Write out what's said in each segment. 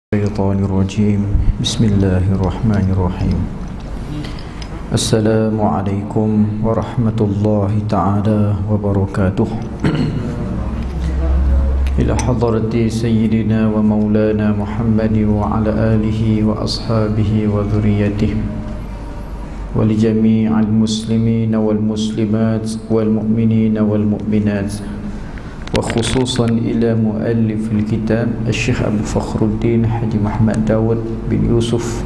الشيطان الرجيم بسم الله الرحمن الرحيم السلام عليكم ورحمة الله تعالى وبركاته إلى حضرة سيدنا ومولانا محمد وعلى آله وأصحابه وذريته ولجميع المسلمين والمسلمات والمؤمنين والمؤمنات وخصوصا إلى مؤلف الكتاب الشيخ أبو فخر الدين حاجي محمد داود بن يوسف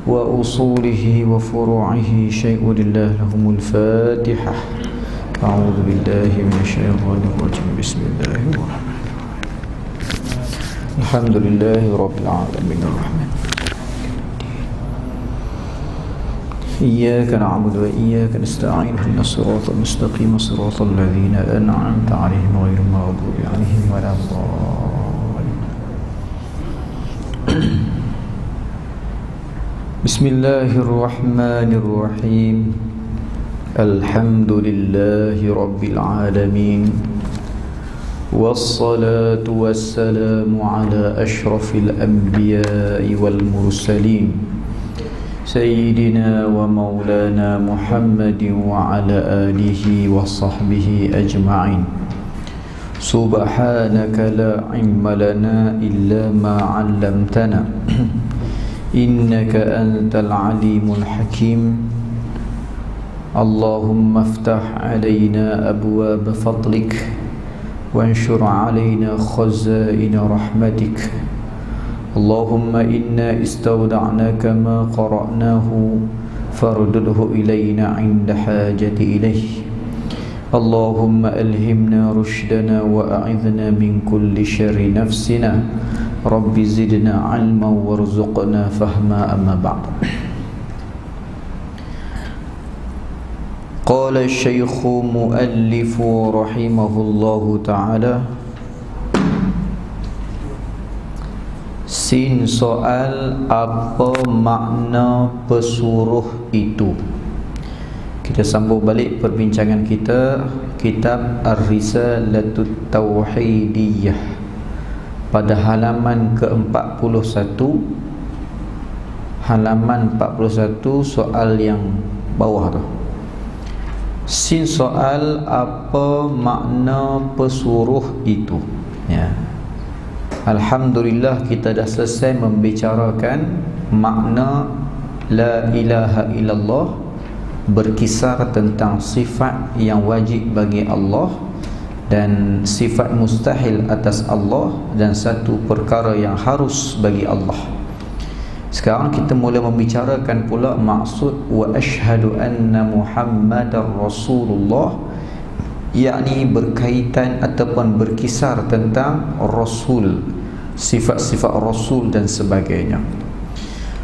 وأصوله وفروعه شيء لله لهم الفاتحة. أعوذ بالله من الشيطان الرجيم بسم الله الرحمن الرحيم الحمد لله رب العالمين الرحمن إياك نعبد وإياك نستعين اهدنا الصراط المستقيم صراط الذين أنعمت عليهم غير المغضوب عليهم ولا الضالين. بسم الله الرحمن الرحيم الحمد لله رب العالمين والصلاة والسلام على أشرف الأنبياء والمرسلين سيدنا ومولانا محمد وعلى آله وصحبه أجمعين. سبحانك لا علم لنا إلا ما علمتنا إنك أنت العليم الحكيم. اللهم افتح علينا أبواب فضلك وانشر علينا خزائن رحمتك. اللهم إنا استودعناك ما قرأناه فاردده إلينا عند حاجة إليه. اللهم ألهمنا رشدنا وأعذنا من كل شر نفسنا. رب زدنا علما وارزقنا فهما. أما بعد. قال الشيخ مؤلف رحمه الله تعالى Sin soal apa makna pesuruh itu. Kita sambung balik perbincangan kita kitab Ar-Risalatut Tauhidiyah pada halaman ke-41, halaman 41 soal yang bawah tu. Sin soal apa makna pesuruh itu, ya. Alhamdulillah kita dah selesai membicarakan makna La ilaha illallah, berkisar tentang sifat yang wajib bagi Allah dan sifat mustahil atas Allah dan satu perkara yang harus bagi Allah. Sekarang kita mula membicarakan pula maksud wa asyhadu anna Muhammadar Rasulullah, yakni berkaitan ataupun berkisar tentang Rasul, sifat-sifat Rasul dan sebagainya.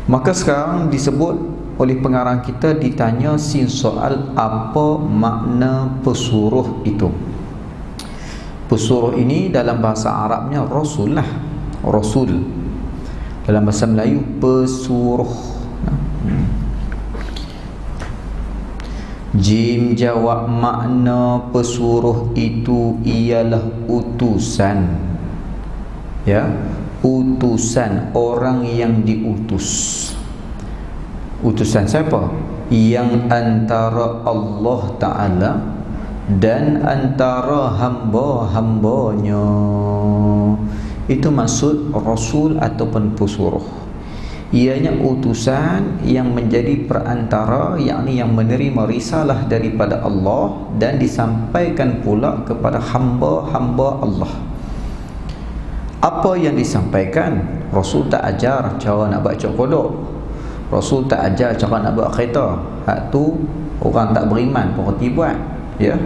Maka sekarang disebut oleh pengarang kita, ditanya sin soal apa makna pesuruh itu. Pesuruh ini dalam bahasa Arabnya Rasul lah, Rasul. Dalam bahasa Melayu pesuruh. Jim jawab makna pesuruh itu ialah utusan, ya, utusan, orang yang diutus. Utusan siapa? Yang antara Allah Ta'ala dan antara hamba-hambanya. Itu maksud Rasul ataupun pesuruh. Ianya utusan yang menjadi perantara, yakni yang menerima risalah daripada Allah dan disampaikan pula kepada hamba-hamba Allah. Apa yang disampaikan? Rasul tak ajar cara nak baca kodok. Rasul tak ajar cara nak buat kereta. Hak tu orang tak beriman pun reti buat, ya.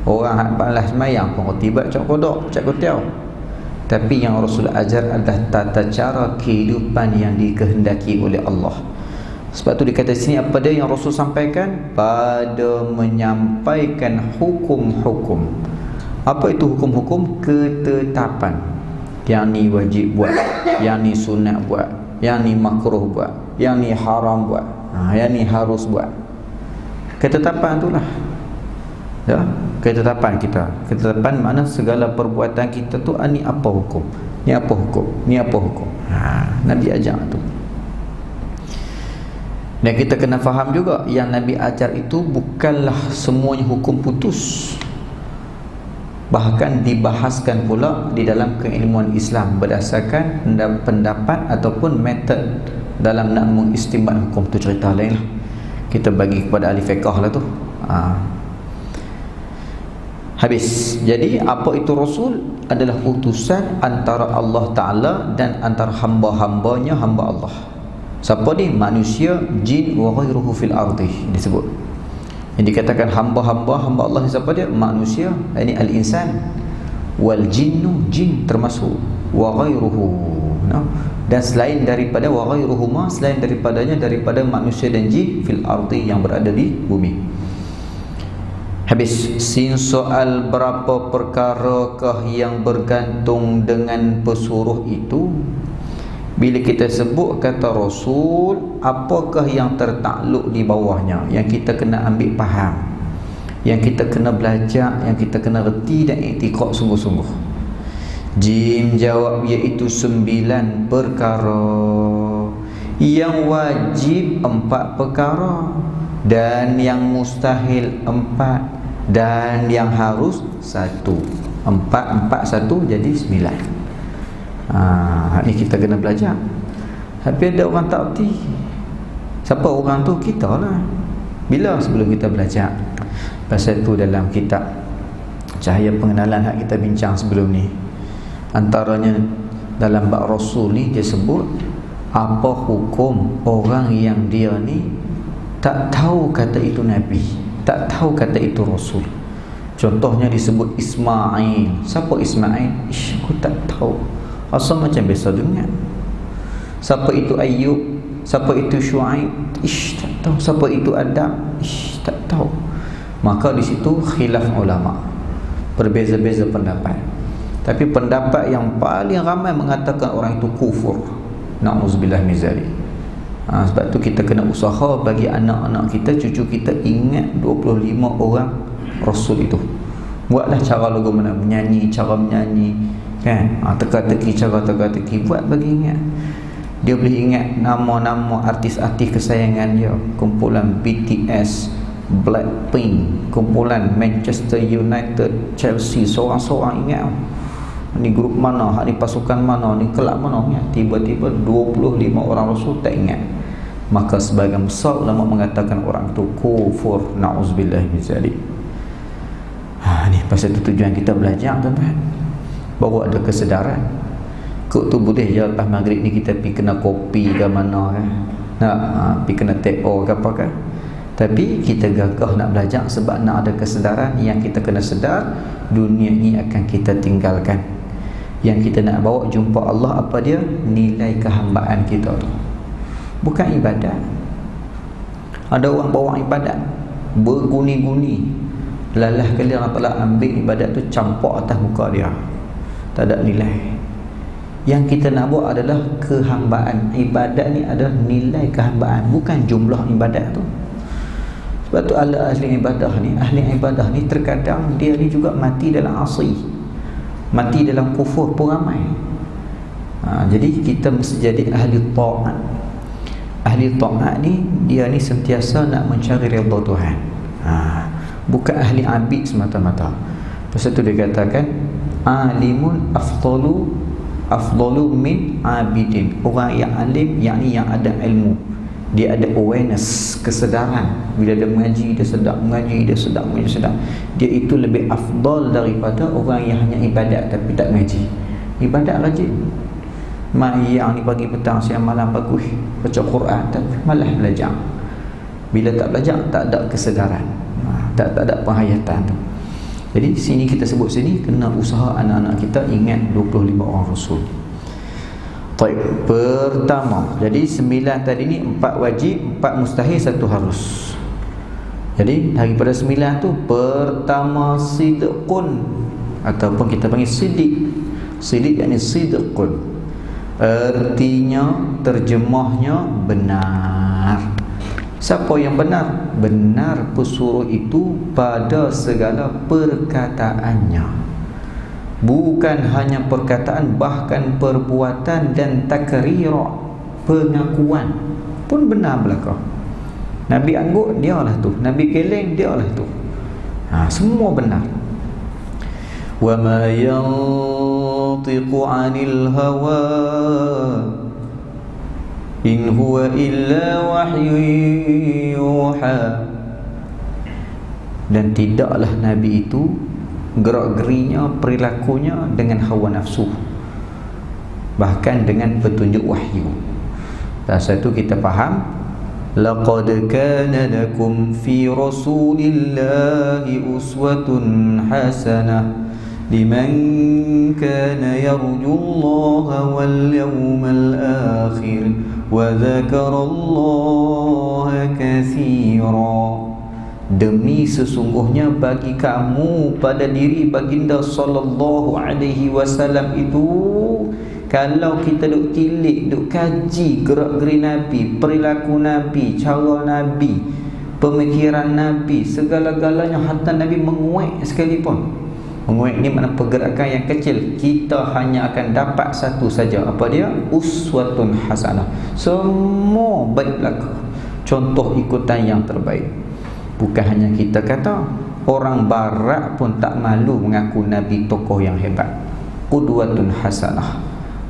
Orang hak balas semayang pun reti buat cak kodok, cak kotiau. Tapi yang Rasul ajar adalah tata cara kehidupan yang dikehendaki oleh Allah. Sebab tu dikata sini apa dia yang Rasul sampaikan? Pada menyampaikan hukum-hukum. Apa itu hukum-hukum? Ketetapan. Yang ni wajib buat, yang ni sunat buat, yang ni makruh buat, yang ni haram buat, yang ni harus buat. Ketetapan itulah, ya, ketetapan kita. Ketetapan makna segala perbuatan kita tu, ini apa hukum, Ni apa hukum? Ni apa hukum? Nabi ajar tu. Dan kita kena faham juga yang Nabi ajar itu bukanlah semuanya hukum putus. Bahkan dibahaskan pula di dalam keilmuan Islam berdasarkan pendapat ataupun metod dalam nak mengistimbat hukum. Tu cerita lain lah. Kita bagi kepada ahli fiqh lah tu. Habis. Jadi apa itu Rasul? Adalah utusan antara Allah Ta'ala dan antara hamba-hambanya, hamba Allah. Siapa ni? Manusia, jin wa ghairuhu fil ardi disebut. Yang dikatakan hamba-hamba, hamba Allah ni siapa dia? Manusia, ini al-insan, wal jinnu, jin termasuk, wa ghairuhu, no? Dan selain daripada wa ghairuhuma, selain daripadanya, daripada manusia dan jin fil ardi yang berada di bumi. Habis. Sin soal berapa perkarakah yang bergantung dengan pesuruh itu? Bila kita sebut kata Rasul, apakah yang tertakluk di bawahnya, yang kita kena ambil faham, yang kita kena belajar, yang kita kena reti dan iktikad sungguh-sungguh? Jim jawab, iaitu 9 perkara. Yang wajib 4 perkara, dan yang mustahil 4, dan yang harus 1. 4, 1 jadi 9. Ni kita kena belajar. Tapi ada orang tak erti. Siapa orang tu? Kita lah. Bila sebelum kita belajar pasal tu dalam kitab Cahaya Pengenalan hak kita bincang sebelum ni, antaranya dalam bab Rasul ni dia sebut apa hukum orang yang dia ni tak tahu kata itu Nabi, tak tahu kata itu Rasul. Contohnya disebut Ismail. Siapa Ismail? Aku tak tahu. Asal macam biasa dengar. Siapa itu Ayub? Siapa itu Syuaib? Tak tahu. Siapa itu Adam? Tak tahu. Maka di situ khilaf ulama, berbeza-beza pendapat. Tapi pendapat yang paling ramai mengatakan orang itu kufur. Na'udzubillah min zalik. Sebab tu kita kena usaha bagi anak-anak kita, cucu kita ingat 25 orang Rasul itu. Buatlah cara lagu mana menyanyi, cara menyanyi, kan? Teka-teki, cara teka-teki, buat bagi ingat. Dia boleh ingat nama-nama artis-artis kesayangan dia, kumpulan BTS, Blackpink, kumpulan Manchester United, Chelsea, seorang-seorang ingat. Ni grup mana, ni pasukan mana, ni kelab mana, ingat. Tiba-tiba 25 orang Rasul tak ingat. Maka sebahagian besar ulama mengatakan orang itu kufur. Na'udzubillah min zalik. Ni pasal tu tujuan kita belajar, tuan-tuan, baru ada kesedaran. Kok tu boleh je lepas maghrib ni kita pergi kena kopi ke mana kan, nak pergi kena teko ke apa kan. Tapi kita gagah nak belajar sebab nak ada kesedaran. Yang kita kena sedar, dunia ni akan kita tinggalkan. Yang kita nak bawa jumpa Allah apa dia? Nilai kehambaan kita tu, bukan ibadat. Ada orang bawa ibadat berguni-guni, lalah kali Allah Ta'ala ambil ibadat tu campak atas muka dia, tak ada nilai. Yang kita nak buat adalah kehambaan. Ibadat ni ada nilai kehambaan, bukan jumlah ibadat tu. Sebab tu ahli ibadah ni terkadang dia ni juga mati dalam asi, mati dalam kufur pun ramai. Jadi kita mesti jadi ahli ta'at. Ahli ta'at ni dia ni sentiasa nak mencari redha Tuhan, bukan ahli abid semata-mata. Pasal tu dia katakan alimun afdalu min abidin. Orang yang alim, yakni yang ada ilmu, dia ada awareness, kesedaran. Bila dia mengaji, dia sedap mengaji, dia sedap mengaji, sedap. Dia itu lebih afdal daripada orang yang hanya ibadat tapi tak mengaji. Ibadat rajin, yang ni pagi petang siang malam bagus baca Quran, tapi malah belajar. Bila tak belajar, tak ada kesedaran, tak ada penghayatan tu. Jadi sini kita sebut sini kena usaha anak-anak kita ingat 25 orang Rasul. Baik, pertama, jadi 9 tadi ni 4 wajib, 4 mustahil, 1 harus. Jadi daripada 9 tu, pertama sidqun, ataupun kita panggil sidik. Sidik yakni sidqun, artinya, terjemahnya benar. Siapa yang benar? Benar pesuruh itu pada segala perkataannya. Bukan hanya perkataan, bahkan perbuatan dan takrira, pengakuan pun benar belaka. Nabi angguk, dialah tu. Nabi geleng, dialah tu. Semua benar. Wa ma yantiqu 'anil hawa in huwa illa wahyu yuha. Dan tidaklah Nabi itu gerak-gerinya, perilakunya dengan hawa nafsu, bahkan dengan petunjuk wahyu. Dan satu kita faham, laqad kana lakum fi rasulillahi uswatun hasanah liman kana yarjullaha wal yawmal akhir wa dzakarallaha katsira. Demi sesungguhnya bagi kamu pada diri baginda sallallahu alaihi wasallam itu, kalau kita duk tilik, duk kaji gerak-geri Nabi, perilaku Nabi, cara Nabi, pemikiran Nabi, segala-galanya, hatta Nabi menguek sekalipun. Menguek ni mana pergerakan yang kecil, kita hanya akan dapat satu saja. Apa dia? Uswatun hasanah. Semua baik belaka, contoh ikutan yang terbaik. Bukan hanya kita kata, orang barat pun tak malu mengaku Nabi tokoh yang hebat. Qudwatun hasanah.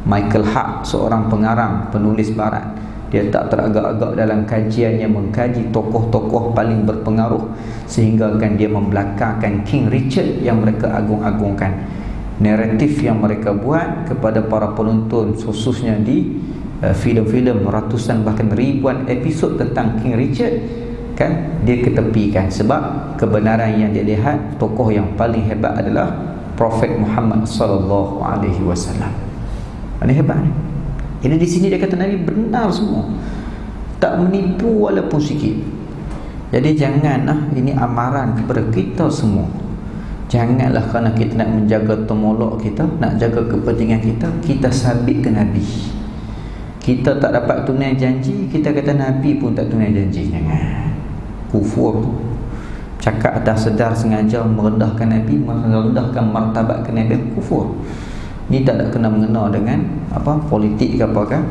Michael Hart, seorang pengarang, penulis barat, dia tak teragak-agak dalam kajiannya mengkaji tokoh-tokoh paling berpengaruh, sehingga kan dia membelakangkan King Richard yang mereka agung-agungkan. Naratif yang mereka buat kepada para penonton, khususnya di filem-filem, ratusan bahkan ribuan episod tentang King Richard, kan dia ketepikan sebab kebenaran yang dia lihat, tokoh yang paling hebat adalah Prophet Muhammad sallallahu alaihi wasallam. Ini hebat ni. Ini di sini dia kata Nabi benar semua, tak menipu walaupun sikit. Jadi janganlah, ini amaran kepada kita semua. Janganlah kerana kita nak menjaga temolok kita, nak jaga kepentingan kita, kita sabit ke Nabi. Kita tak dapat tunai janji, kita kata Nabi pun tak tunai janji. Jangan. Kufur tu. Cakap atas sedar sengaja merendahkan Nabi, merendahkan martabat ke Nabi, kufur. Ni tak ada kena mengena dengan apa politik ke apakah.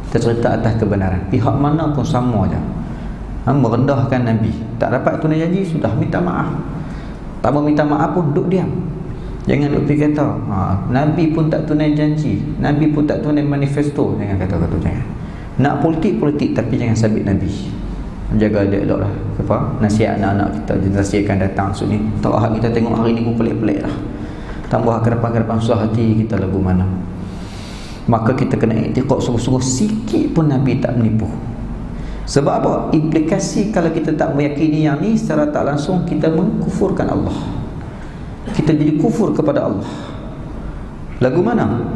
Kita cerita atas kebenaran. Pihak mana pun sama aja. Merendahkan Nabi, tak dapat tunai janji, sudah minta maaf. Tak mau minta maaf pun duduk diam. Jangan duk pergi kata Nabi pun tak tunai janji, Nabi pun tak tunai manifesto. Jangan kata-kata, jangan. Nak politik tapi jangan sabit Nabi. Jaga dialog lah. Apa? Nasihat anak-anak kita, generasi akan datang so ni. Tahu kita tengok hari ni pun pelik-pelik lah. Tambah harapan-harapan susah hati kita lagu mana. Maka kita kena iktiqad sungguh-sungguh, sikit pun Nabi tak menipu. Sebab apa? Implikasi kalau kita tak meyakini yang ni, secara tak langsung kita mengkufurkan Allah. Kita jadi kufur kepada Allah. Lagu mana?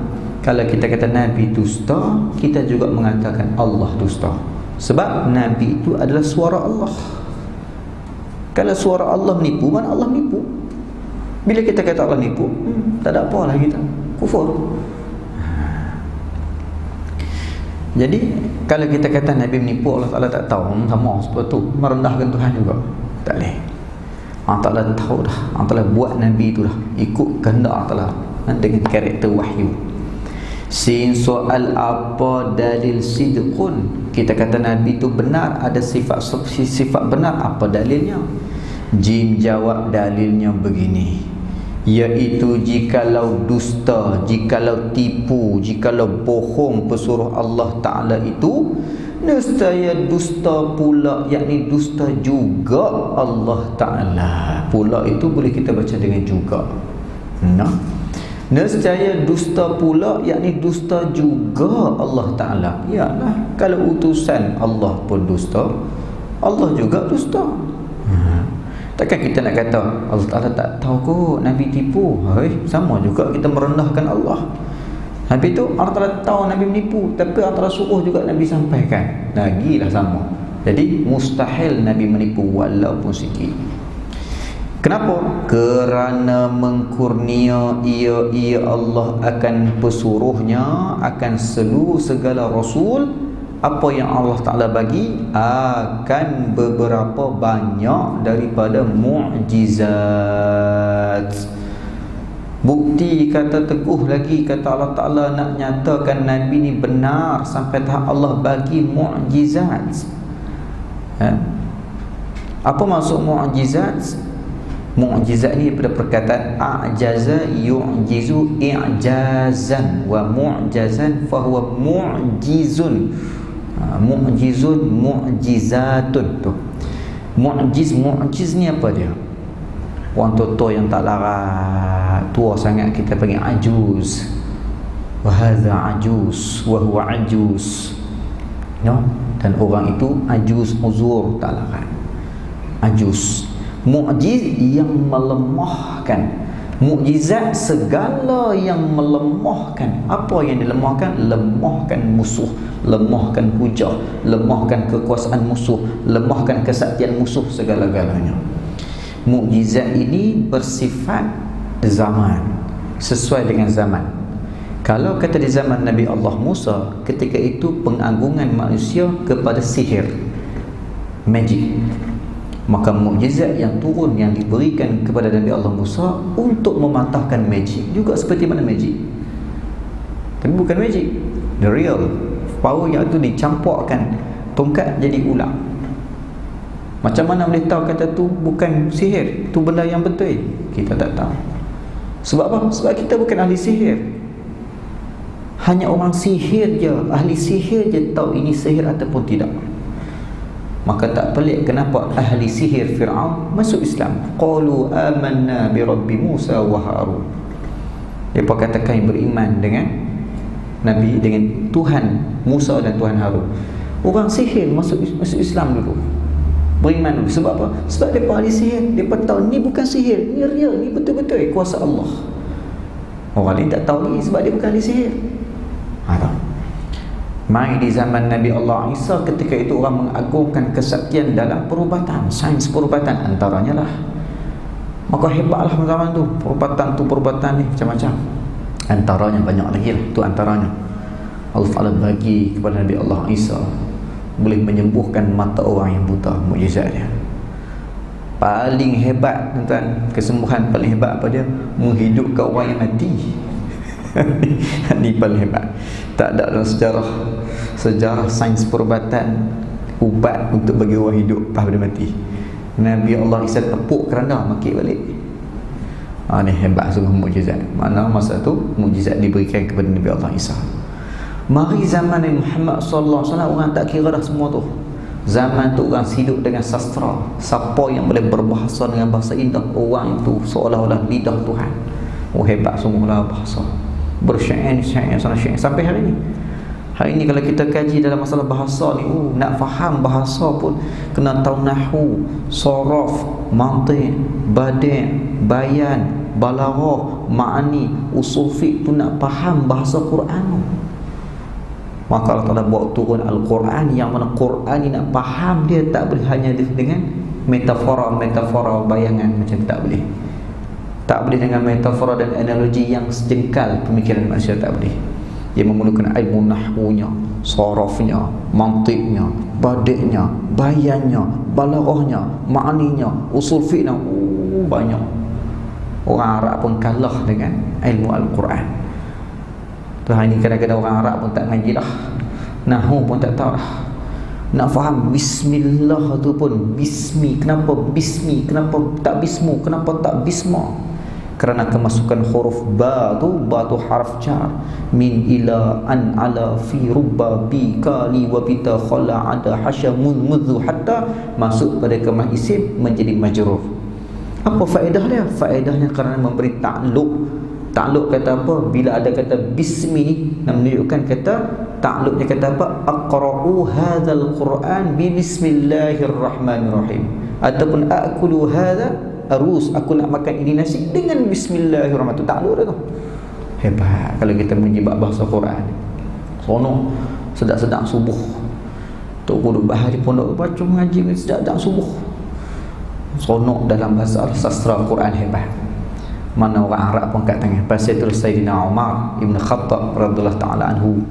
Kalau kita kata Nabi dusta, kita juga mengatakan Allah dusta. Sebab Nabi itu adalah suara Allah. Kalau suara Allah menipu, mana Allah menipu? Bila kita kata Allah menipu, tak ada apa lah kita, kufur. Jadi kalau kita kata Nabi menipu, Allah Ta'ala tak tahu, sama seperti tu, merendahkan Tuhan juga. Tak boleh. Allah Ta'ala tahu dah, Allah Ta'ala buat Nabi itu dah ikut kehendak Allah Ta'ala dengan karakter wahyu. Sin soal apa dalil sidqun, kita kata Nabi itu benar, ada sifat benar, apa dalilnya? Jim jawab dalilnya begini, iaitu jikalau dusta, jikalau tipu, jikalau bohong pesuruh Allah Ta'ala itu, nescaya dusta pula, yakni dusta juga Allah Ta'ala. Pula itu boleh kita baca dengan juga. Nescaya dusta pula, yakni dusta juga Allah Ta'ala. Yalah, kalau utusan Allah pun dusta, Allah juga dusta. Takkan kita nak kata Allah Ta'ala tak tahu kot Nabi tipu. Sama juga kita merendahkan Allah. Nabi tu Allah Ta'ala tahu Nabi menipu, tapi Allah Ta'ala suruh juga Nabi sampaikan. Lagilah sama. Jadi mustahil Nabi menipu walaupun sikit. Kenapa? Kerana mengkurnia ia Allah akan pesuruhnya, akan seluruh segala rasul, apa yang Allah Ta'ala bagi akan beberapa banyak daripada mu'jizat. Bukti kata teguh lagi, kata Allah Ta'ala nak nyatakan Nabi ni benar sampai tahap Allah bagi mu'jizat. Apa maksud mu'jizat? Mu'jizat ni daripada perkataan a'jaza yu'jizu i'jazan wa mu'jazan fahuwa mu'jizun. Mu'jizun, mu'jizatun tu. Mu'jiz ni apa dia? Orang tua yang tak larat, tua sangat, kita panggil ajuz. Wa hadza ajuz wa huwa ajuz. No? Dan orang itu ajuz uzur, tak larat. Ajuz. Mu'jiz yang melemahkan. Mukjizat segala yang melemahkan. Apa yang dilemahkan? Lemahkan musuh, lemahkan hujah, lemahkan kekuasaan musuh, lemahkan kesaktian musuh, segala-galanya. Mukjizat ini bersifat zaman, sesuai dengan zaman. Kalau kata di zaman Nabi Allah Musa, ketika itu pengagungan manusia kepada sihir, magic, maka mukjizat yang turun, yang diberikan kepada Nabi Allah Musa untuk mematahkan magic juga seperti mana magic, tapi bukan magic, the real power yang itu dicampurkan tongkat jadi ular. Macam mana boleh tahu kata tu bukan sihir, tu benda yang betul? Kita tak tahu. Sebab apa? Sebab kita bukan ahli sihir. Hanya orang sihir je, ahli sihir je tahu ini sihir ataupun tidak. Maka tak pelik kenapa ahli sihir Fir'aun masuk Islam. Qalu amanna bi Rabbi Musa wa Harun. Mereka katakan beriman dengan Nabi, dengan Tuhan Musa dan Tuhan Harun. Orang sihir masuk Islam dulu, beriman dulu. Sebab apa? Sebab mereka ahli sihir. Mereka tahu ni bukan sihir, ni real, ni betul-betul kuasa Allah. Orang lain tak tahu ni sebab dia bukan ahli sihir. Mari di zaman Nabi Allah Isa, ketika itu orang mengagungkan kesaktian dalam perubatan, sains perubatan antaranya lah. Maka hebatlah zaman tu perubatan ni macam-macam. Antaranya banyak lagi lah, itu antaranya. Allah Ta'ala bagi kepada Nabi Allah Isa boleh menyembuhkan mata orang yang buta, mukjizat dia. Paling hebat tuan, kesembuhan paling hebat apa dia? Menghidupkan orang yang mati. Ini paling hebat. Tak ada dalam sejarah sains perubatan ubat untuk bagi orang hidup lepas dia mati. Nabi Allah Isa tepuk kerana makik balik. Ini hebat sungguh mukjizat. Mana masa tu mukjizat diberikan kepada Nabi Allah Isa. Mari zaman Nabi Muhammad sallallahu alaihi wasallam, orang tak kira dah semua tu. Zaman tu orang hidup dengan sastra. Siapa yang boleh berbahasa dengan bahasa indah, orang itu seolah-olah lidah Tuhan. Hebat sungguhlah bahasa. Bersyair sampai hari ini. Hari ini kalau kita kaji dalam masalah bahasa ni, nak faham bahasa pun kena tahu nahwu, saraf, mantiq, badi', bayan, balaghah, ma'ani, usul fiqh. Tu nak faham bahasa Quran. Maka Allah Ta'ala buat turun Al-Quran, yang mana Quran ni nak faham dia tak boleh hanya dengan metafora bayangan macam tak boleh. Tak boleh dengan metafora dan analogi yang sejengkal pemikiran manusia, tak boleh. Dia memerlukan ilmu nahwunya, sarafnya, mantiqnya, badi'nya, bayannya, balaghahnya, ma'aninya, usul fiqhnya. Banyak. Orang Arab pun kalah dengan ilmu Al-Quran. Tuhan, ini kadang-kadang orang Arab pun tak ngaji dah, nahwu pun tak tahu dah. Nak faham bismillah tu pun bismi. Kenapa bismi? Kenapa tak bismu? Kenapa tak bisma? Kerana kemasukan huruf ba tu harf jar. Min ila an ala fi rubba bi kali wa bita khala ada hasyamun mudhu hatta, masuk pada kemah isim menjadi majrur. Apa faedah dia? Faedahnya kerana memberi takluk. Takluk kata apa? Bila ada kata bismi, nak menunjukkan kata takluknya kata apa? Aqra'u hadzal Quran bi bismillahirrahmanirrahim, ataupun akulu hadza arus, aku nak makan ini nasi dengan bismillahirrahmanirrahim. Takluk dah tu. Hebat kalau kita menjibak bahasa Quran. Sono sedap-sedap subuh. Tok guru bahari pondok baca mengaji sedap-sedap subuh. Sono dalam bahasa sastra Quran hebat. Mana orang Arab pun kat tangan. Pasal itu Sayyidina Umar Ibn Khattab radhiyallahu ta'ala anhu,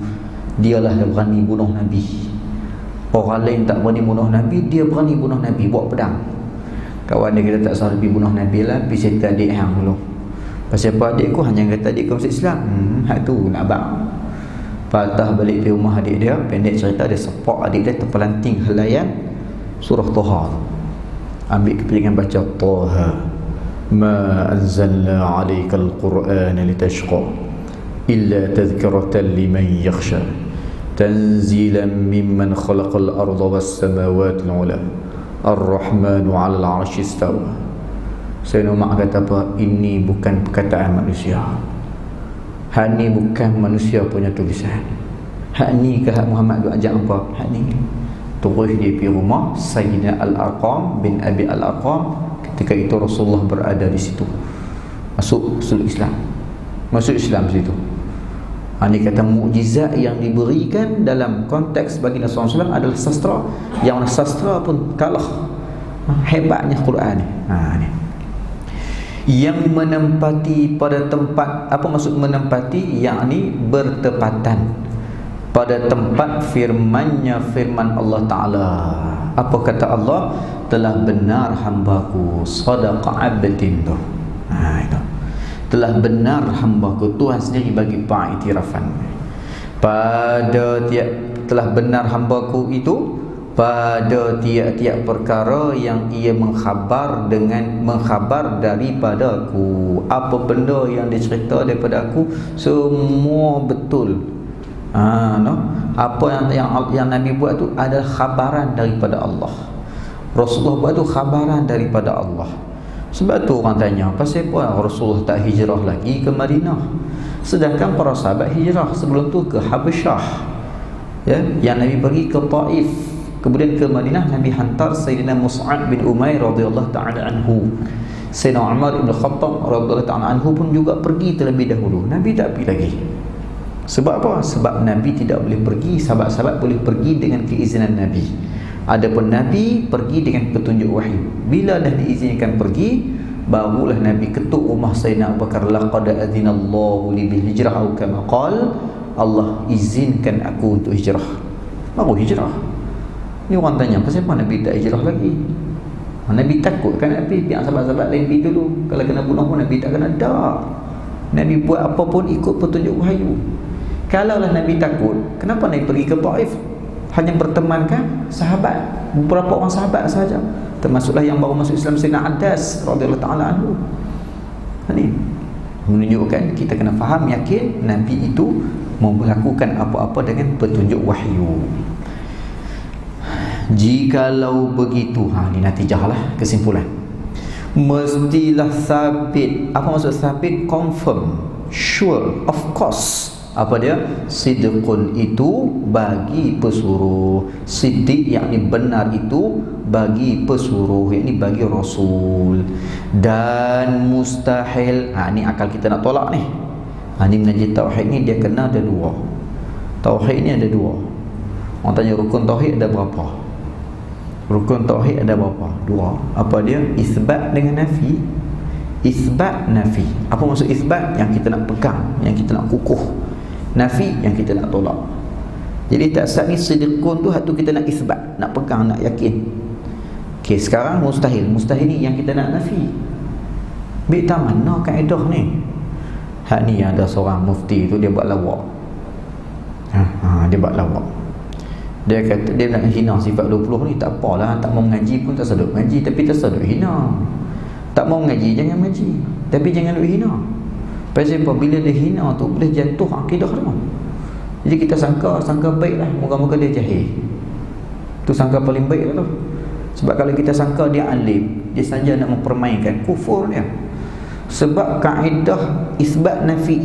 dialah yang berani bunuh Nabi. Orang lain tak berani bunuh Nabi, dia berani bunuh Nabi, bawa pedang. Kawan dia kata tak salah pergi bunuh Nabi lah, pergi settle adik hang dulu. Pasal apa adikku hanya kata adikku masuk Islam. Hak tu nak abang. Patah balik di rumah adik dia, pendek cerita dia sepak adik dia terpelanting helaian surah Taha. Ambil kepiringan baca Taha. Ma anzalna 'alaikal Qur'ana litashqa illa tadhkiratan liman yakhsha tanzilan mimman khalaqal arda was samawati al-'ula ar-rahmanu 'alal 'arsy istawa. Sayyidina Umar kata apa? Ini bukan perkataan manusia. Hak ni bukan manusia punya tulisan. Hak ni ke hak Muhammad tu ajak apa? Hak ni. Terus dia pergi rumah Sayyidina Al-Arqam bin Abi Al-Arqam. Ketika itu Rasulullah berada di situ. Masuk Islam. Masuk Islam situ. Ini kata mukjizat yang diberikan dalam konteks bagi Nabi SAW adalah sastra. Yang sastra pun kalah. Hebatnya Quran ni. Ni. Yang menempati pada tempat, apa maksud menempati? Yakni bertepatan pada tempat firman Allah Ta'ala. Apa kata Allah? Telah benar hambaku, sadaqa abdin tu. Itu. Telah benar hambaku. Tuhan sendiri bagi pengiktirafan. Telah benar hambaku itu pada tiap-tiap perkara yang ia mengkhabar daripadaku. Apa benda yang dicerita daripada aku semua betul. Apa yang Nabi buat tu adalah khabaran daripada Allah. Rasulullah buat tu khabaran daripada Allah. Sebab tu orang tanya, pasal apa Rasulullah tak hijrah lagi ke Madinah, sedangkan para sahabat hijrah sebelum tu ke Habasyah, ya, yang Nabi pergi ke Taif. Kemudian ke Madinah, Nabi hantar Sayyidina Mus'ab bin Umair radhiyallahu ta'ala anhu. Sayyidina Umar bin Khattab radhiyallahu ta'ala anhu pun juga pergi terlebih dahulu. Nabi tak pergi lagi. Sebab apa? Sebab Nabi tidak boleh pergi, sahabat-sahabat boleh pergi dengan keizinan Nabi. Adapun Nabi pergi dengan petunjuk wahyu. Bila dah diizinkan pergi, barulah Nabi ketuk rumah Sayyidina Abu Bakar. Laqad adzinallahu li bil hijrah atau kama qala, Allah izinkan aku untuk hijrah. Baru hijrah. Ni orang tanya, pasal apa Nabi tak hijrah lagi? Nabi takut kan Nabi biar sahabat-sahabat lain pergi dulu. Kalau kena bunuh pun Nabi tak kena dak. Nabi buat apa pun ikut petunjuk wahyu. Kalaulah Nabi takut, kenapa Nabi pergi ke Taif? Hanya bertemankan sahabat, beberapa orang sahabat sahaja, termasuklah yang baru masuk Islam Sayyidina Adas radhiyallahu ta'ala anhu. Ini menunjukkan kita kena faham, yakin Nabi itu mau melakukan apa-apa dengan petunjuk wahyu. Jikalau begitu, ini natijah lah, kesimpulan, mestilah sabit. Apa maksud sabit? Confirm, sure, of course. Apa dia? Sidqun itu bagi pesuruh. Siddiq yakni benar itu bagi pesuruh, yakni bagi Rasul. Dan mustahil, ni akal kita nak tolak ni. Ni mengaji tauhid ni dia kena ada dua. Tauhid ni ada dua. Orang tanya rukun tauhid ada berapa? Rukun tauhid ada berapa? Dua. Apa dia? Isbat dengan nafi. Isbat, nafi. Apa maksud isbat? Yang kita nak pegang, yang kita nak kukuh. Nafi yang kita nak tolak. Jadi tak sat ni sidqun tu, hak tu kita nak isbat, nak pegang, nak yakin. Okey, sekarang mustahil. Mustahil ni yang kita nak nafi. Baik tak mana kaedah ni? Hak ni ada seorang mufti tu dia buat lawak. Dia buat lawak. Dia kata dia nak hina sifat 20 ni, tak apalah, tak mau mengaji pun tak sedut mengaji, tapi tak sedut hina. Tak mau mengaji jangan mengaji, tapi jangan duk hina. Pasal bila dia hina tu boleh jatuh akidah dia. Jadi kita sangka baiklah, moga-moga dia jahil. Tu sangka paling baik lah tu. Sebab kalau kita sangka dia alim, dia saja nak mempermainkan, kufur dia. Sebab kaedah isbat nafi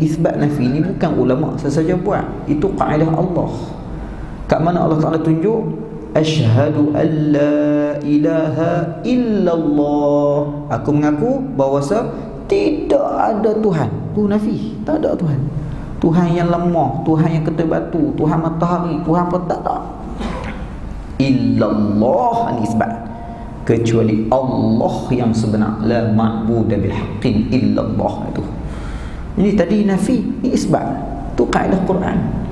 ni bukan ulama sesaja buat. Itu kaedah Allah. Kat mana Allah Ta'ala tunjuk? Asyhadu an la ilaha illallah. Aku mengaku bahawasa tidak ada Tuhan. Tu nafi, tak ada Tuhan. Tuhan yang lemah, Tuhan yang kedai batu, Tuhan matahari, Tuhan apa tak ada. Illallah, ni isbat. Kecuali Allah yang sebenar, la ma'budu bil haqqin illallah itu. Ini tadi nafi, ini isbat. Tu kaedah Quran.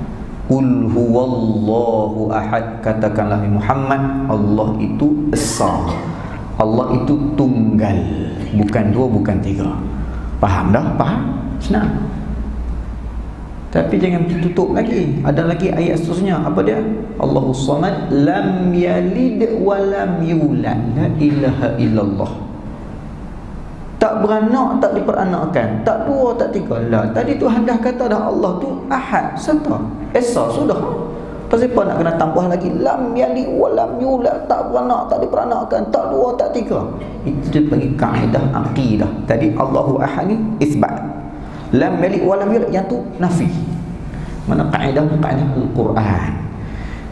Qul huwallahu ahad, katakanlah Muhammad, Allah itu esa. Allah itu tunggal, bukan dua, bukan tiga. Faham dah? Faham? Senang. Tapi jangan tutup lagi. Ada lagi ayat seterusnya. Apa dia? Allahus Samad, lam yalid wa lam yulad, la ilaha illallah. Tak beranak, tak diperanakkan, tak dua, tak tiga. Lah, tadi Tuhan dah kata dah Allah tu Ahad, satu. Esa sudah. Pasal apa nak kena tambah lagi? Lam yalid wa lam yulad, tak beranak, tak diperanakkan, tak dua, tak tiga. Itu dia panggil kaedah akidah. Tadi Allahu Ahad ni isbat. Lam yalid wa lam yulad, yang tu nafi. Mana kaedah Al-Quran.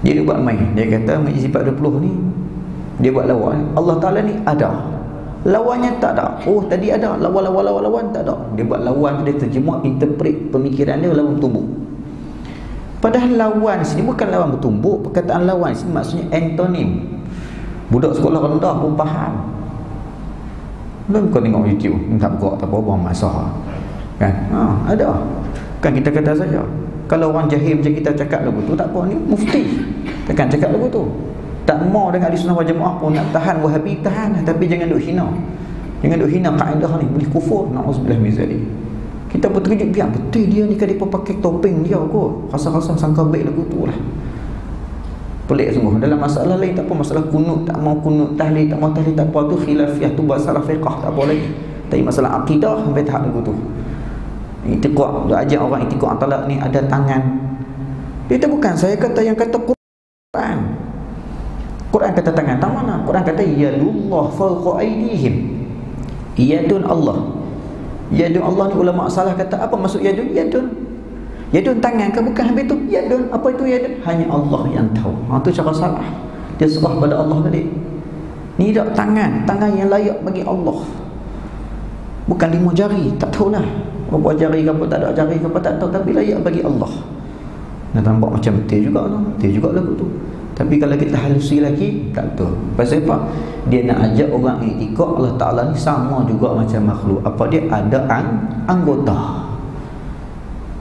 Dia buat main. Dia kata majlis sifat 20 ni dia buat lawan. Allah Ta'ala ni ada. Lawannya tak ada. Oh, tadi ada. Lawan tak ada. Dia buat lawan, dia terjemah, interpret pemikiran dia lawan bertumbuk. Padahal lawan sini bukan lawan bertumbuk. Perkataan lawan sini maksudnya antonim. Budak sekolah rendah pun faham. Kau tengok YouTube, tak gerak tak apa, buang masa. Kan? Ada. Kan kita kata saja. Kalau orang jahil macam kita cakap lagu tu, tak apa, ni mufti. Takkan cakap lagu tu. Tak mau dengan ahli sunnah wal jamaah pun nak tahan Wahabi, tahan, tapi jangan duk hina. Jangan duk hina kaedah ni, boleh kufur. Na'udzubillah min zalik. Kita pun terkejut, biar betul dia ni kan dia pakai topeng dia kot. Rasa-rasa sangka baik lagu tu lah. Pelik sungguh. Dalam masalah lain tak apa, masalah kunut, tak mau kunut, tahlil, tak mau tahlil, tak apa, tu khilafiyah, tu masalah fiqh, tak apa lagi. Tapi masalah akidah sampai tahap lagu tu. Itiqad, dia ajak orang itiqad talak ni ada tangan. Itu bukan saya kata, yang kata Quran. Quran kata tangan, tak mana? Quran kata yadullah fawqa aydihim. Yadun Allah. Yadun Allah ni ulama salah kata apa maksud yadun? Yadun tangan ke bukan? Habis tu yadun, apa itu yadun? Hanya Allah yang tahu. Tu cara salah. Dia serah pada Allah tadi. Ni tak tangan yang layak bagi Allah. Bukan 5 jari, tak tahulah. Berapa jari ke apa, tak ada jari ke apa, tak tahu, tapi layak bagi Allah. Nak nampak macam betul juga tu. Betul juga lagu tu. Tapi kalau kita halusi lagi, tak betul. Pasal apa? Dia nak ajak orang iktikad Allah Ta'ala ni sama juga macam makhluk. Apa dia? Ada anggota.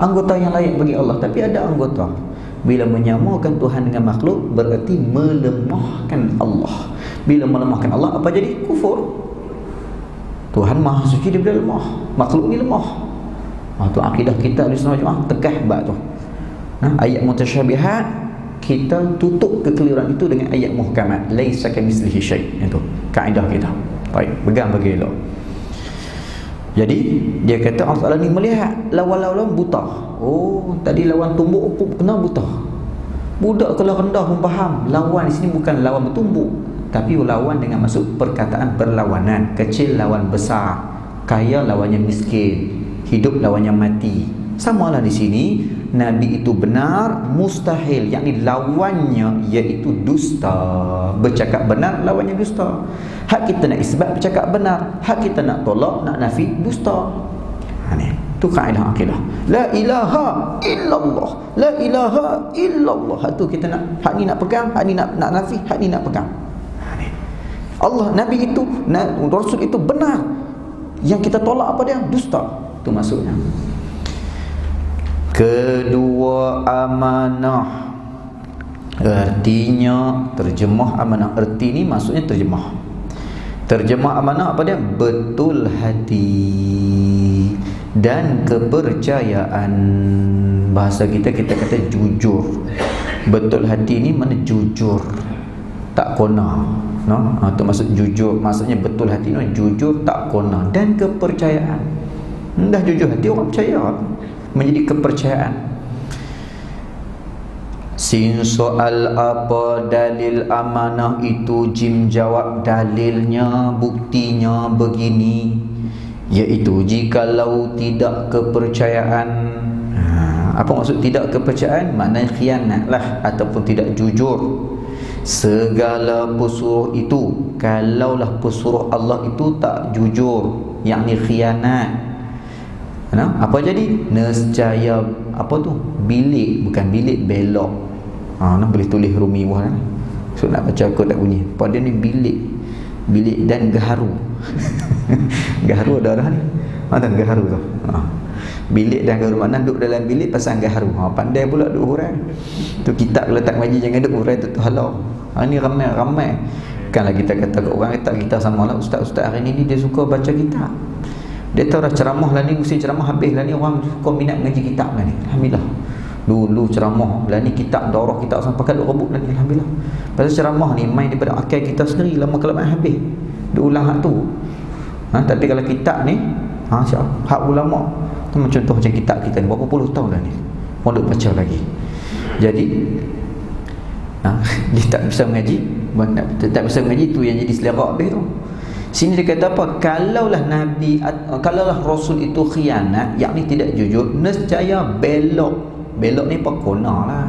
Anggota yang layak bagi Allah. Tapi ada anggota. Bila menyamakan Tuhan dengan makhluk, berarti melemahkan Allah. Bila melemahkan Allah, apa jadi? Kufur. Tuhan maha suci, dia boleh lemah. Makhluk ni lemah. Itu akidah kita di Sunnah Jemaah tegah bab tu. Ayat mutasyabihat kita tutup kekeliruan itu dengan ayat muhkamat, laisa kamitslihi syai'. Itu kaedah kita. Baik, pegang bagi elok. Jadi dia kata Allah Taala ni melihat lawan-lawan buta. Oh, tadi lawan tumbuk pun kena buta. Budak kalau rendah pun faham. Lawan di sini bukan lawan bertumbuk, tapi lawan dengan maksud perkataan berlawanan. Kecil lawan besar, kaya lawannya miskin, hidup lawannya mati. Samalah di sini, Nabi itu benar, mustahil, yakni lawannya iaitu dusta. Bercakap benar, lawannya dusta. Hak kita nak isbat, bercakap benar. Hak kita nak tolak, nak nafi, dusta. Itu kaedah akidah. La ilaha illallah, la ilaha illallah. Hak tu kita nak, hak ni nak pegang, hak ni nak nafi, hak ni nak pegang. Allah, Nabi itu, Rasul itu benar. Yang kita tolak apa dia? Dusta. Itu maksudnya. Kedua, amanah. Artinya terjemah amanah. Erti ni maksudnya terjemah. Terjemah amanah apa dia? Betul hati dan kepercayaan. Bahasa kita kata jujur. Betul hati ni mana jujur, tak kona. Itu maksud jujur. Maksudnya betul hati ni jujur, tak kona, dan kepercayaan. Dah jujur hati, orang percaya, menjadi kepercayaan. Sin soal apa dalil amanah itu, jim jawab dalilnya, buktinya begini, iaitu jikalau tidak kepercayaan. Apa maksud tidak kepercayaan? Maknanya khianat lah, ataupun tidak jujur. Segala pesuruh itu, kalaulah pesuruh Allah itu tak jujur, yakni khianat, apa jadi? Nescaya apa tu? Bilik, bukan bilik, belok. Boleh tulis Rumi buah kan? So nak baca kod tak bunyi. Pada ni bilik. Bilik dan gaharu. Gaharu ada dah ni. Ada gaharu tu. Bilik dan gaharu, makna duduk dalam bilik pasang gaharu. Pandai pula duduk hurai. Tu kitab kalau tak ngaji jangan duduk hurai tu halau. Ni ramai. Bukanlah kita kata ke orang, kata kita samalah ustaz-ustaz hari ni dia suka baca kitab. Dia tahu dah ceramah lah ni, mesti ceramah habis lah ni, orang kau minat ngaji kitab lah ni. Alhamdulillah. Dulu ceramah lah ni kitab, daurah kitab sampai kat rebut lah ni. Alhamdulillah. Pasal ceramah ni main daripada akal kita sendiri, lama-kelamaan habis dia ulang hak tu. Tapi kalau kitab ni hak ulama tu, contoh macam kitab kita ni berapa puluh tahun dah ni orang duk baca lagi. Jadi dia tak bisa mengaji, tak bisa mengaji, tu yang jadi selera habis tu. Sini dia kata apa? Kalaulah Nabi, kalaulah Rasul itu khianat, yakni tidak jujur, nescaya belok. Belok ni apa? Kona lah.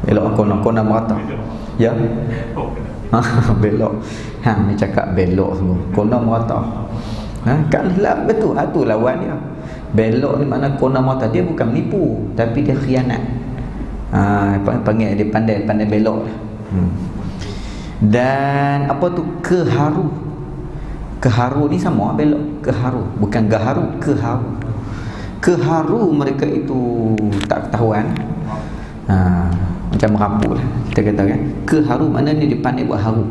Belok kona merata. Ya. Belok. Ni cakap belok semua. Kona merata. Kan lah betul. Tu lawan dia. Belok ni makna kona merata. Dia bukan menipu, tapi dia khianat. Panggil dia pandai belok. Dan apa tu? Keharu ni sama belok. Keharu, bukan gaharu, keharu mereka itu tak ketahuan. Macam merapu lah kita kata kan. Keharu maknanya dia pandai buat haru.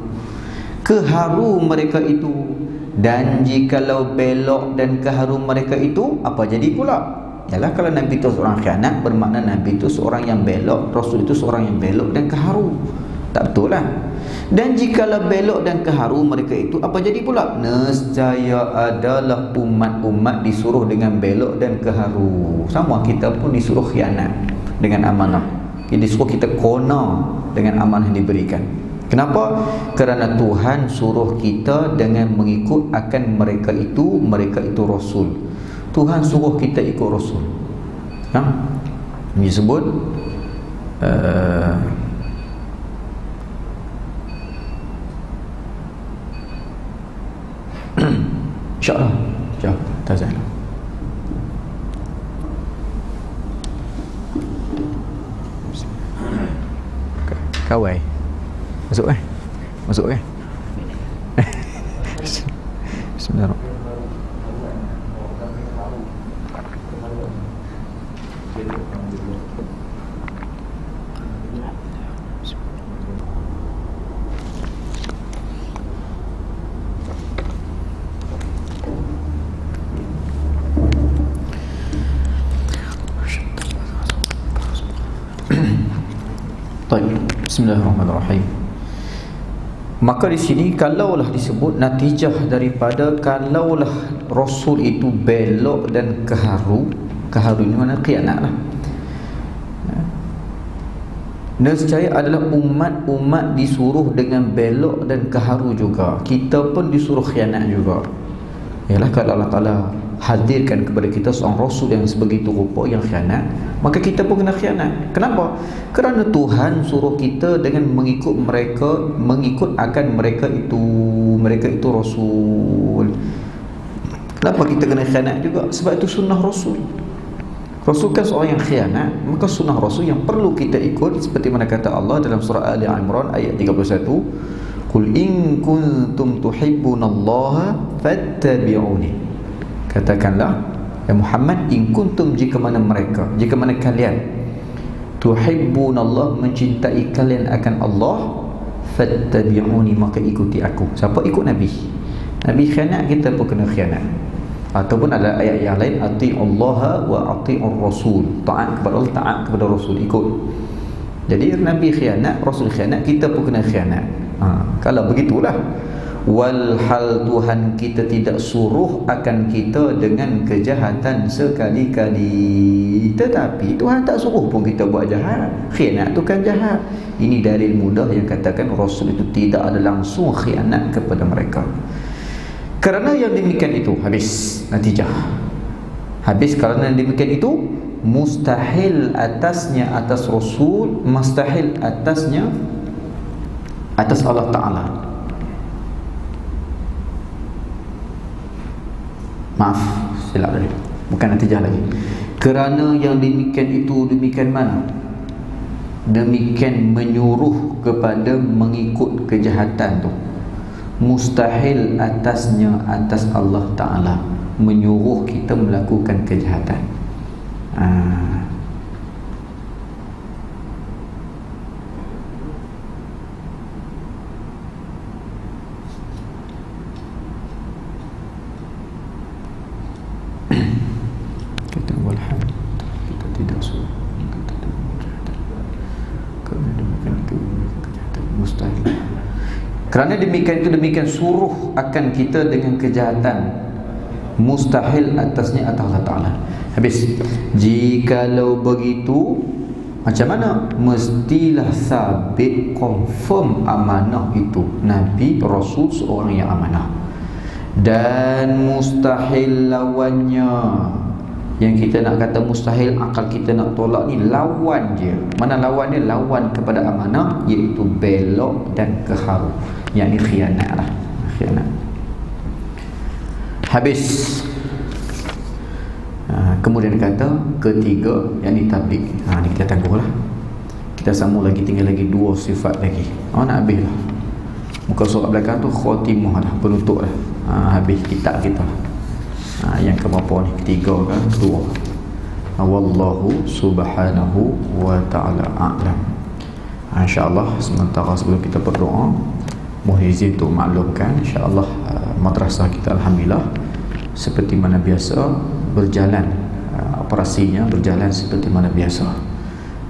Keharu mereka itu, dan jikalau belok dan keharu mereka itu, apa jadi pula? Yalah, kalau Nabi itu seorang khianat, bermakna Nabi itu seorang yang belok, Rasul itu seorang yang belok dan keharu. Tak betul lah. Dan jikalau belok dan keharu mereka itu, apa jadi pula? Nescaya adalah umat-umat disuruh dengan belok dan keharu. Sama kita pun disuruh khianat dengan amanah. Disuruh kita kona dengan amanah yang diberikan. Kenapa? Kerana Tuhan suruh kita dengan mengikut akan mereka itu Rasul. Tuhan suruh kita ikut Rasul. Ini disebut InsyaAllah. Tazal. Kawai. Masuk kan? Masuk kan? Bismillahirrahmanirrahim. Bismillahirrahmanirrahim. Maka di sini kalaulah disebut natijah daripada kalaulah Rasul itu belok dan keharu ini mana khianat lah. Nescaya adalah umat-umat disuruh dengan belok dan keharu juga. Kita pun disuruh khianat juga. Yalah, kalau Allah Ta'ala hadirkan kepada kita seorang Rasul yang sebegitu rupa yang khianat, maka kita pun kena khianat. Kenapa? Kerana Tuhan suruh kita dengan mengikut akan mereka itu Rasul. Kenapa kita kena khianat juga? Sebab itu sunnah Rasul. Rasul kan seorang yang khianat, maka sunnah Rasul yang perlu kita ikut. Seperti mana kata Allah dalam surah Ali Imran ayat 31, Qul in kuntum tuhibbunallaha fattabi'uni. Katakanlah, ya Muhammad, in kuntum, jika mana kalian tuhibbunallah, mencintai kalian akan Allah, fattabi'uni, maka ikuti aku. Siapa ikut Nabi? Nabi khianat, kita pun kena khianat. Ataupun ada ayat yang lain, ati'ullaha wa ati'ur rasul, taat kepada Allah, taat kepada Rasul, ikut. Jadi Nabi khianat, Rasul khianat, kita pun kena khianat. Kalau begitulah, walhal Tuhan kita tidak suruh akan kita dengan kejahatan sekali-kali, tetapi Tuhan tak suruh pun kita buat jahat. Khianat tu kan jahat. Ini dalil mudah yang katakan Rasul itu tidak ada langsung khianat kepada mereka. Kerana yang demikian itu, habis natijah. Habis kerana yang demikian itu, mustahil atasnya atas Rasul, mustahil atasnya atas Allah Ta'ala. Maaf, silap tadi, bukan natijah lagi. Kerana yang demikian itu, demikian mana? Demikian menyuruh kepada mengikut kejahatan tu. Mustahil atasnya atas Allah Ta'ala menyuruh kita melakukan kejahatan. Kerana demikian suruh akan kita dengan kejahatan, mustahil atasnya atas Allah Ta'ala. Habis. Jikalau begitu, macam mana? Mestilah sabit, confirm amanah itu. Nabi, Rasul seorang yang amanah. Dan mustahil lawannya. Yang kita nak kata mustahil, akal kita nak tolak ni lawan je. Mana lawan dia? Lawan kepada amanah, iaitu belok dan keharu. Yang ni khianat lah. Khianat. Habis. Kemudian kata ketiga, yang ni tabligh. Ni kita tangguh lah. Kita sambung lagi, tinggal lagi 2 sifat lagi. Nak habis lah. Muka surat belakang tu khatimah dah, penutup dah. Habis kitab kita. Yang keberapa ni? Ketiga kan? 2. Wallahu subhanahu wa ta'ala a'lam. InsyaAllah sementara sebelum kita berdoa, mohon izin untuk maklumkan, InsyaAllah madrasah kita Alhamdulillah seperti mana biasa berjalan, operasinya berjalan seperti mana biasa.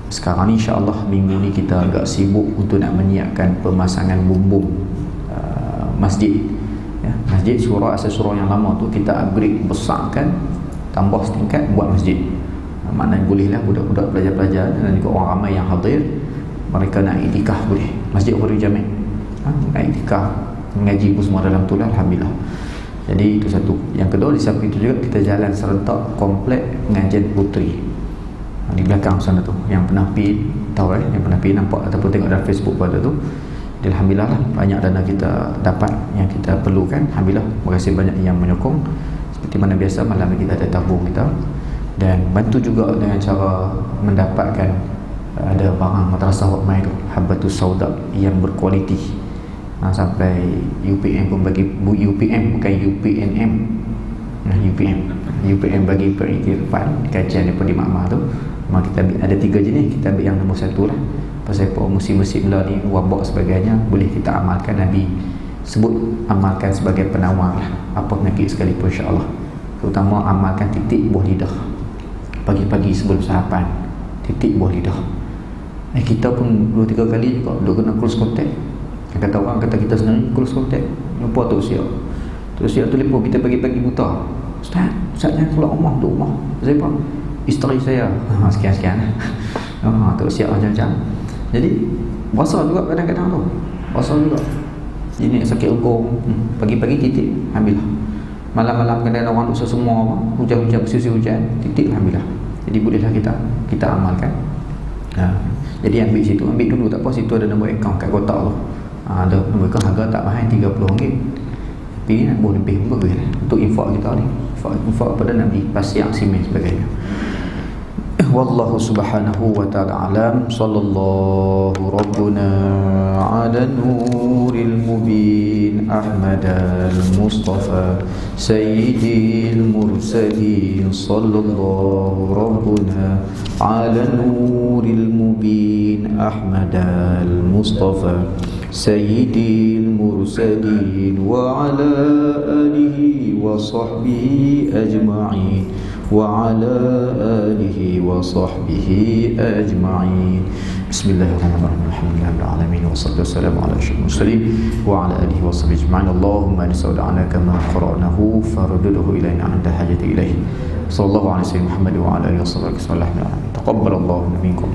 Sekarang ni insyaAllah minggu ni kita agak sibuk untuk nak menyiapkan pemasangan bumbung masjid. Masjid surau, asal surau yang lama tu kita upgrade, besarkan, tambah setingkat, buat masjid. Maknanya bolehlah budak-budak pelajar-pelajar dan juga orang ramai yang hadir, mereka nak iktikaf boleh. Masjid Huri Jami' nak iktikaf, mengaji pun semua dalam tu lah, Alhamdulillah. Jadi itu satu. Yang kedua, di samping itu juga kita jalan serentak komplek pengajian puteri di belakang sana tu. Yang pernah pergi tahu yang pernah pergi nampak ataupun tengok dalam Facebook pada tu. Jadi Alhamdulillah lah, banyak dana kita dapat yang kita perlukan. Alhamdulillah, terima kasih banyak yang menyokong. Seperti mana biasa malam ni kita ada tabung kita, dan bantu juga dengan cara mendapatkan ada barang madrasah Wakmai tu, Habbatus Sauda yang berkualiti. Sampai UPM pun bagi, UPM bukan UPNM, UPM bagi periktirafan kajian daripada Makmah tu. Memang kita ambil, ada 3 jenis, kita ambil yang nombor 1 lah. Pasal musim-musim lah ni, wabak sebagainya, boleh kita amalkan. Nabi sebut amalkan sebagai penawar lah, apa penyakit sekalipun, insyaAllah. Terutama amalkan titik buah lidah pagi-pagi sebelum sarapan, titik buah lidah. Kita pun 2-3 kali juga duk kena close contact. Kata orang, kata kita sebenarnya close contact, lupa Tok Siap. Tok Siap telefon kita pagi-pagi buta, Ustaz jangan keluar rumah, duduk rumah. Saya apa? Isteri saya sekian-sekian. Tok Siap macam-macam. Jadi berasa juga kadang-kadang tu, berasa juga ini sakit ugong. Pagi-pagi titik, Alhamdulillah. Malam-malam kadang-kadang orang duduk semua, hujan-hujan, bersisi hujan, titik, Alhamdulillah. Jadi bolehlah kita amalkan. Jadi ambil situ, ambil dulu tak apa, situ ada nombor akaun kat kotak tu. Ada nombor akaun, harga tak mahal, RM30. Tapi ni nak boleh lebih pun bagus lah untuk infak kita ni, infak pada Nabi, pasiak, simen sebagainya. Wallahu subhanahu wa ta'ala alam. Sallallahu rabbuna ala nuril mubin Ahmad al-Mustafa sayyidil mursalin. Sallallahu rabbuna ala nuril mubin Ahmad al-Mustafa sayyidil mursalin wa ala alihi wa sahbihi ajma'in وعلى آله وصحبه أجمعين. بسم الله الرحمن الرحيم. الحمد لله رب العالمين والصلاة والسلام على أشرف المرسلين وعلى آله وصحبه أجمعين. اللهم إنا نستودعنا كما قرأناه فردده إلينا عند حاجة إليه. صلى الله على سيدنا محمد وعلى آله وصحبه وسلم. تقبل الله منكم.